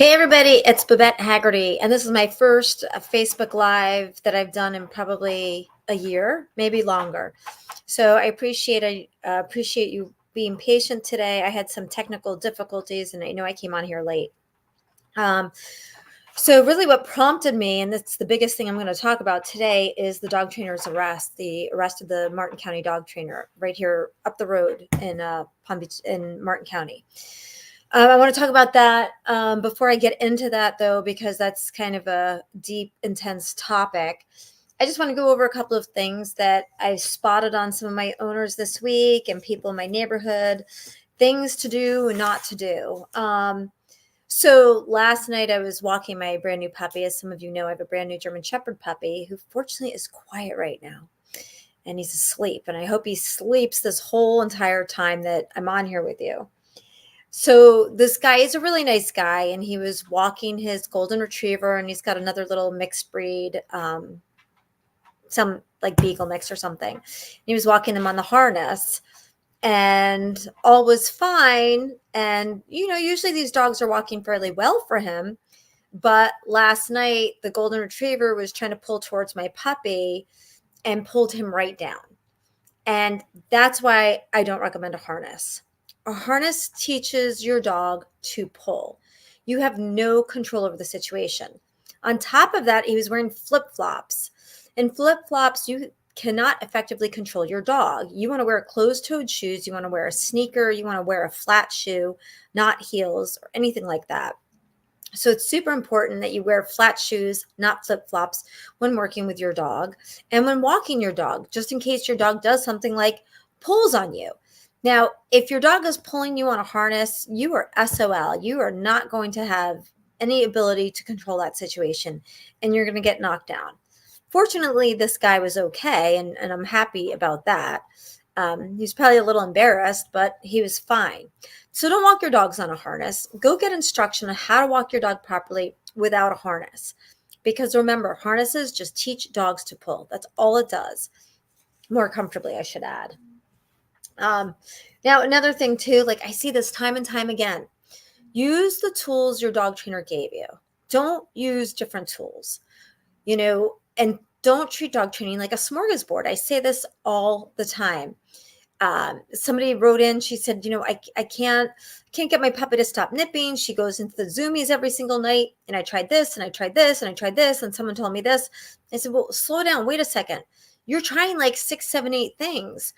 Hey everybody, it's Babette Haggerty, and this is my first Facebook Live that I've done in probably a year, maybe longer. So I appreciate you being patient today. I had some technical difficulties, and I know I came on here late. Um, so really, what prompted me, and that's the biggest thing I'm going to talk about today, is the dog trainer's arrest. The arrest of the Martin County dog trainer right here up the road in Palm Beach in Martin County. I want to talk about that before I get into that, though, because that's kind of a deep, intense topic. I just want to go over a couple of things that I spotted on some of my owners this week and people in my neighborhood, things to do and not to do. So last night I was walking my brand new puppy. As some of you know, I have a brand new German Shepherd puppy who fortunately is quiet right now. And he's asleep. And I hope he sleeps this whole entire time that I'm on here with you. So this guy is a really nice guy, and he was walking his golden retriever, and he's got another little mixed breed, some like beagle mix or something. And he was walking them on the harness, and all was fine. And usually these dogs are walking fairly well for him. But last night, the golden retriever was trying to pull towards my puppy and pulled him right down. And that's why I don't recommend a harness. A harness teaches your dog to pull. You have no control over the situation. On top of that, he was wearing flip-flops. In flip-flops, you cannot effectively control your dog. You want to wear closed-toed shoes. You want to wear a sneaker. You want to wear a flat shoe, not heels or anything like that. So it's super important that you wear flat shoes, not flip-flops, when working with your dog and when walking your dog, just in case your dog does something like pulls on you. Now, if your dog is pulling you on a harness, you are SOL. You are not going to have any ability to control that situation, and you're going to get knocked down. Fortunately, this guy was okay, and I'm happy about that. He's probably a little embarrassed, but he was fine. So don't walk your dogs on a harness. Go get instruction on how to walk your dog properly without a harness. Because remember, harnesses just teach dogs to pull. That's all it does. More comfortably, I should add. Now, another thing too, like I see this time and time again. Use the tools your dog trainer gave you. Don't use different tools, and don't treat dog training like a smorgasbord. I say this all the time. Somebody wrote in, she said, I can't get my puppy to stop nipping. She goes into the zoomies every single night. And I tried this and I tried this and I tried this. And someone told me this. I said, well, slow down. Wait a second. You're trying like 6, 7, 8 things.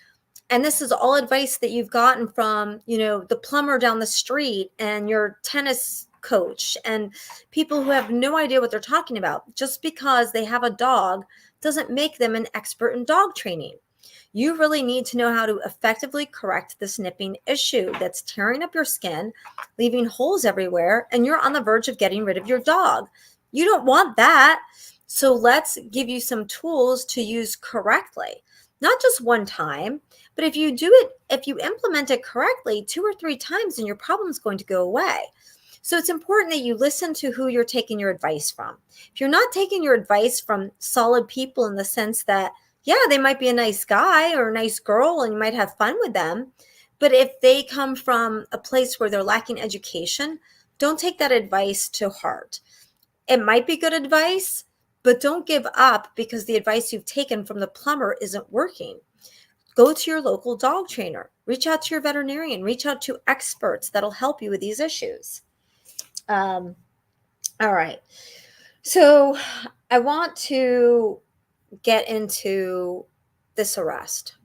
And this is all advice that you've gotten from, the plumber down the street and your tennis coach and people who have no idea what they're talking about. Just because they have a dog doesn't make them an expert in dog training. You really need to know how to effectively correct this nipping issue that's tearing up your skin, leaving holes everywhere, and you're on the verge of getting rid of your dog. You don't want that. So let's give you some tools to use correctly. Not just one time, but if you implement it correctly 2 or 3 times, then your problem's going to go away. So it's important that you listen to who you're taking your advice from. If you're not taking your advice from solid people in the sense that, yeah, they might be a nice guy or a nice girl and you might have fun with them, but if they come from a place where they're lacking education, don't take that advice to heart. It might be good advice, but don't give up because the advice you've taken from the plumber isn't working. Go to your local dog trainer, reach out to your veterinarian, reach out to experts that'll help you with these issues. All right. So I want to get into this arrest.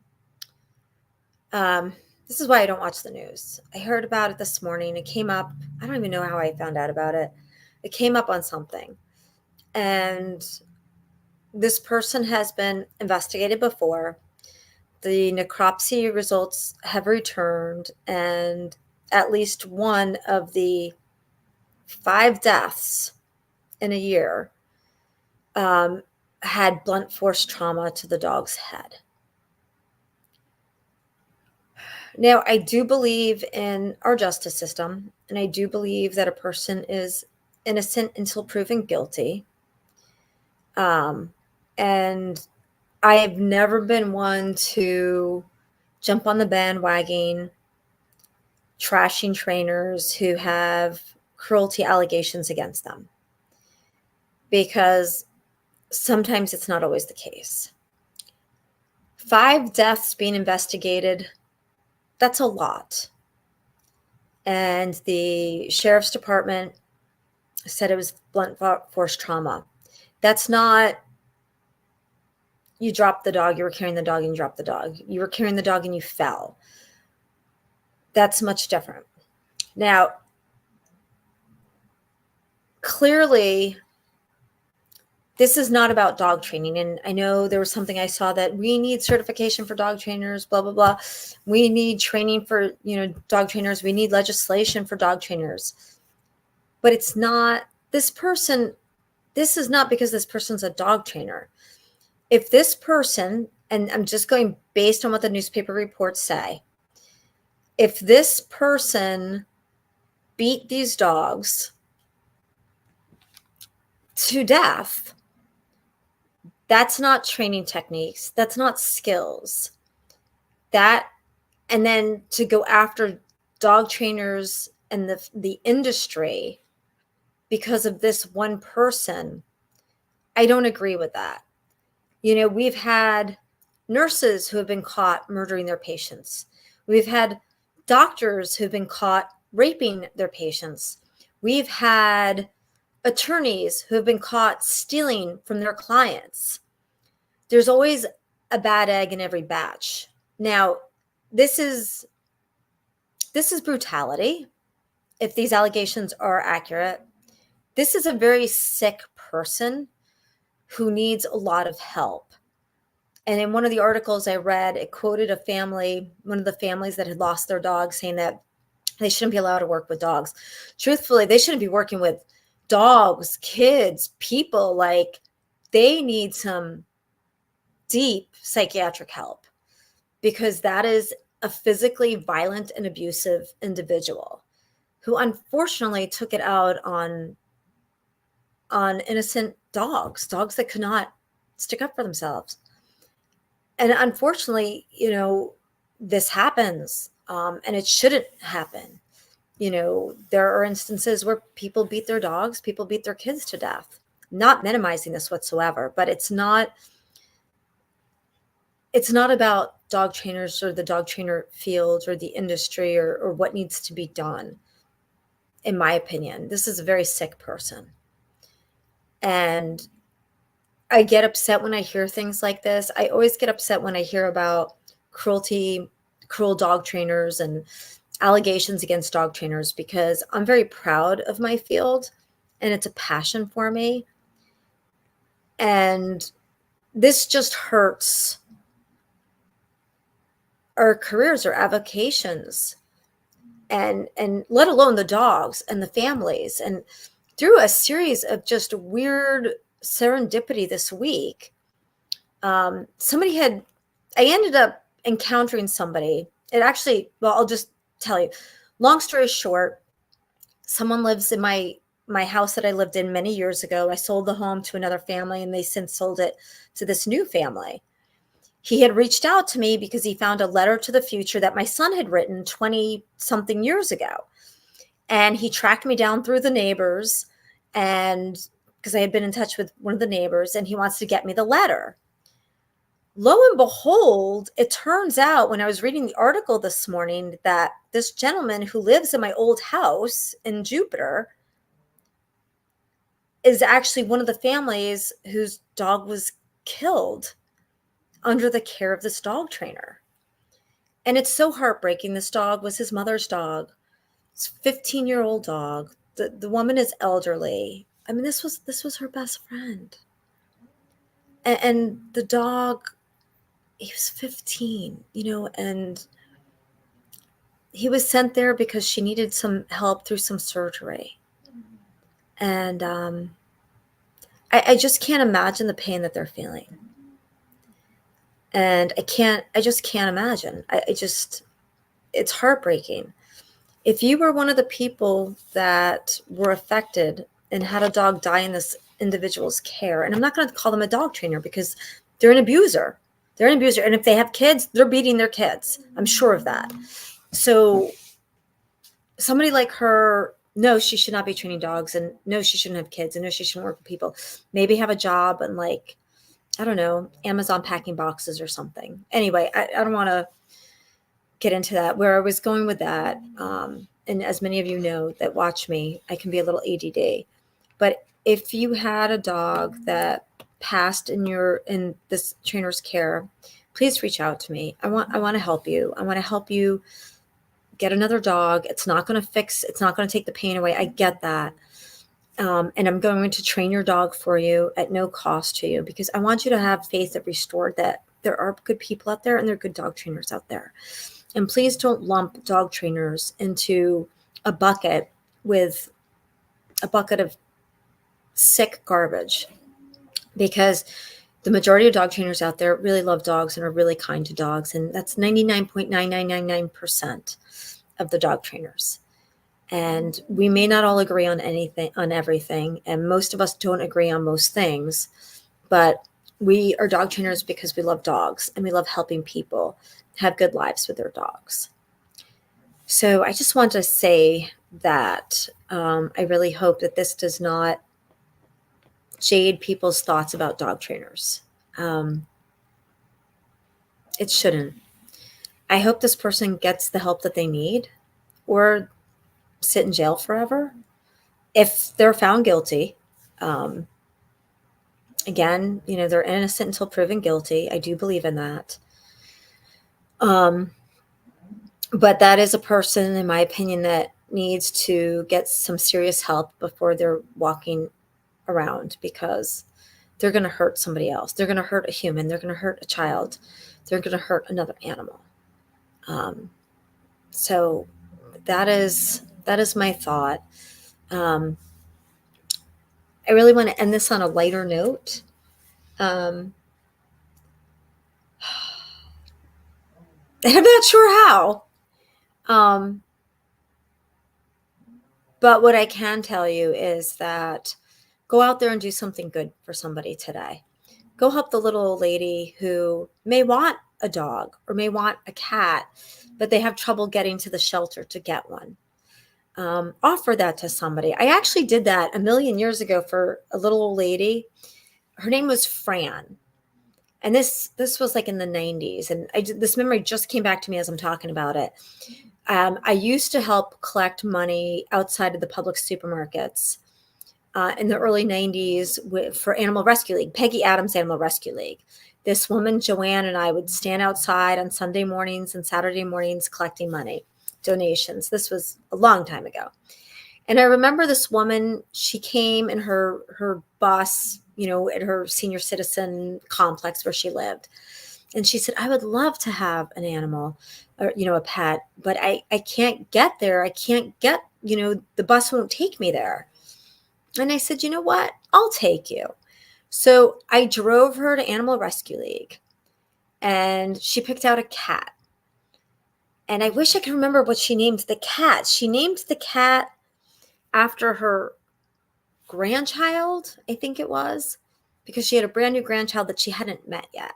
This is why I don't watch the news. I heard about it this morning. It came up. I don't even know how I found out about it. It came up on something. And this person has been investigated before. The necropsy results have returned, and at least one of the 5 deaths in a year had blunt force trauma to the dog's head. Now, I do believe in our justice system, and I do believe that a person is innocent until proven guilty. And I have never been one to jump on the bandwagon, trashing trainers who have cruelty allegations against them, because sometimes it's not always the case. 5 deaths being investigated, that's a lot. And the sheriff's department said it was blunt force trauma. That's not, you dropped the dog, you were carrying the dog and you dropped the dog. You were carrying the dog and you fell. That's much different. Now, clearly, this is not about dog training. And I know there was something I saw that we need certification for dog trainers, blah, blah, blah. We need training for, dog trainers. We need legislation for dog trainers. But it's not, this is not because this person's a dog trainer. If this person, and I'm just going based on what the newspaper reports say, if this person beat these dogs to death, that's not training techniques. That's not skills. And then to go after dog trainers and the industry because of this one person, I don't agree with that. We've had nurses who have been caught murdering their patients. We've had doctors who've been caught raping their patients. We've had attorneys who have been caught stealing from their clients. There's always a bad egg in every batch. Now, this is brutality. If these allegations are accurate, this is a very sick person who needs a lot of help. And in one of the articles I read, it quoted one of the families that had lost their dog, saying that they shouldn't be allowed to work with dogs. Truthfully, they shouldn't be working with dogs, kids, people. Like, they need some deep psychiatric help, because that is a physically violent and abusive individual who unfortunately took it out on innocent dogs that could not stick up for themselves. And unfortunately, this happens, and it shouldn't happen. There are instances where people beat their dogs, people beat their kids to death. Not minimizing this whatsoever, but it's not about dog trainers or the dog trainer field or the industry or what needs to be done. In my opinion, this is a very sick person. And I get upset when I hear things like this. I always get upset when I hear about cruel dog trainers and allegations against dog trainers, because I'm very proud of my field and it's a passion for me. And this just hurts our careers, our avocations, and let alone the dogs and the families. And through a series of just weird serendipity this week, I ended up encountering somebody. I'll just tell you, long story short, someone lives in my house that I lived in many years ago. I sold the home to another family, and they since sold it to this new family. He had reached out to me because he found a letter to the future that my son had written 20 something years ago. And he tracked me down through the neighbors, and because I had been in touch with one of the neighbors, and he wants to get me the letter. Lo and behold, it turns out when I was reading the article this morning that this gentleman who lives in my old house in Jupiter is actually one of the families whose dog was killed under the care of this dog trainer. And it's so heartbreaking. This dog was his mother's dog. It's a 15-year-old dog. The woman is elderly. I mean, this was her best friend. And the dog, he was 15, and he was sent there because she needed some help through some surgery. And I just can't imagine the pain that they're feeling. And I just can't imagine. It's heartbreaking. If you were one of the people that were affected and had a dog die in this individual's care, and I'm not going to call them a dog trainer because they're an abuser. They're an abuser. And if they have kids, they're beating their kids. I'm sure of that. So somebody like her no, she should not be training dogs, and no, she shouldn't have kids, and no, she shouldn't work with people. Maybe have a job and like, I don't know, Amazon packing boxes or something. Anyway, I don't want to get into that. Where I was going with that, and as many of you know that watch me, I can be a little ADD. But if you had a dog that passed in this trainer's care, please reach out to me. I want to help you. I want to help you get another dog. It's not going to take the pain away. I get that. And I'm going to train your dog for you at no cost to you, because I want you to have faith that restored, that there are good people out there and there are good dog trainers out there. And please don't lump dog trainers into a bucket of sick garbage, because the majority of dog trainers out there really love dogs and are really kind to dogs. And that's 99.9999% of the dog trainers. And we may not all agree on everything. And most of us don't agree on most things, but we are dog trainers because we love dogs and we love helping people have good lives with their dogs. So I just want to say that I really hope that this does not jade people's thoughts about dog trainers. It shouldn't. I hope this person gets the help that they need, or sit in jail forever if they're found guilty. Again, they're innocent until proven guilty. I do believe in that. But that is a person, in my opinion, that needs to get some serious help before they're walking around, because they're going to hurt somebody else. They're going to hurt a human. They're going to hurt a child. They're going to hurt another animal. So that is my thought. I really want to end this on a lighter note. I'm not sure how. But what I can tell you is that go out there and do something good for somebody today. Go help the little old lady who may want a dog or may want a cat, but they have trouble getting to the shelter to get one. Offer that to somebody. I actually did that a million years ago for a little old lady. Her name was Fran. And this was like in the 90s. And this memory just came back to me as I'm talking about it. I used to help collect money outside of the public supermarkets in the early 90s for Animal Rescue League, Peggy Adams Animal Rescue League. This woman, Joanne, and I would stand outside on Sunday mornings and Saturday mornings collecting money, donations. This was a long time ago. And I remember this woman, she came in her bus, at her senior citizen complex where she lived. And she said, I would love to have an animal or, a pet, but I can't get there. I can't get, the bus won't take me there. And I said, you know what? I'll take you. So I drove her to Animal Rescue League, and she picked out a cat. And I wish I could remember what she named the cat. She named the cat after her grandchild, I think it was, because she had a brand new grandchild that she hadn't met yet.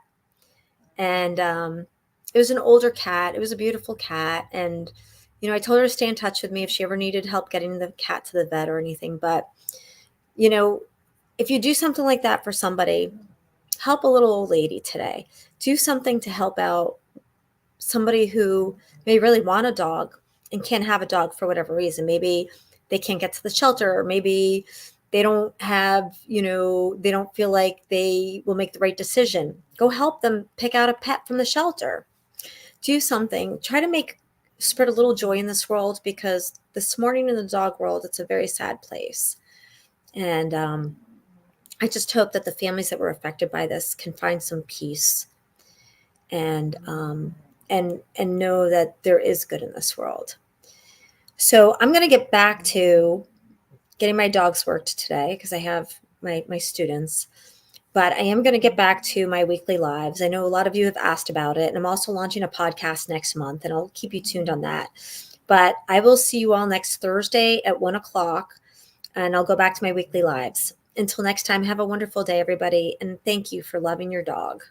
And it was an older cat. It was a beautiful cat. And, I told her to stay in touch with me if she ever needed help getting the cat to the vet or anything. But, if you do something like that for somebody, help a little old lady today. Do something to help out somebody who may really want a dog and can't have a dog for whatever reason. Maybe they can't get to the shelter, or maybe they don't have, they don't feel like they will make the right decision. Go help them pick out a pet from the shelter. Do something. Try to spread a little joy in this world, because this morning in the dog world, it's a very sad place. And I just hope that the families that were affected by this can find some peace and know that there is good in this world. So I'm going to get back to getting my dogs worked today, because I have my students. But I am going to get back to my weekly lives. I know a lot of you have asked about it, and I'm also launching a podcast next month, and I'll keep you tuned on that. But I will see you all next Thursday at 1:00, and I'll go back to my weekly lives. Until next time, have a wonderful day, everybody, and thank you for loving your dog.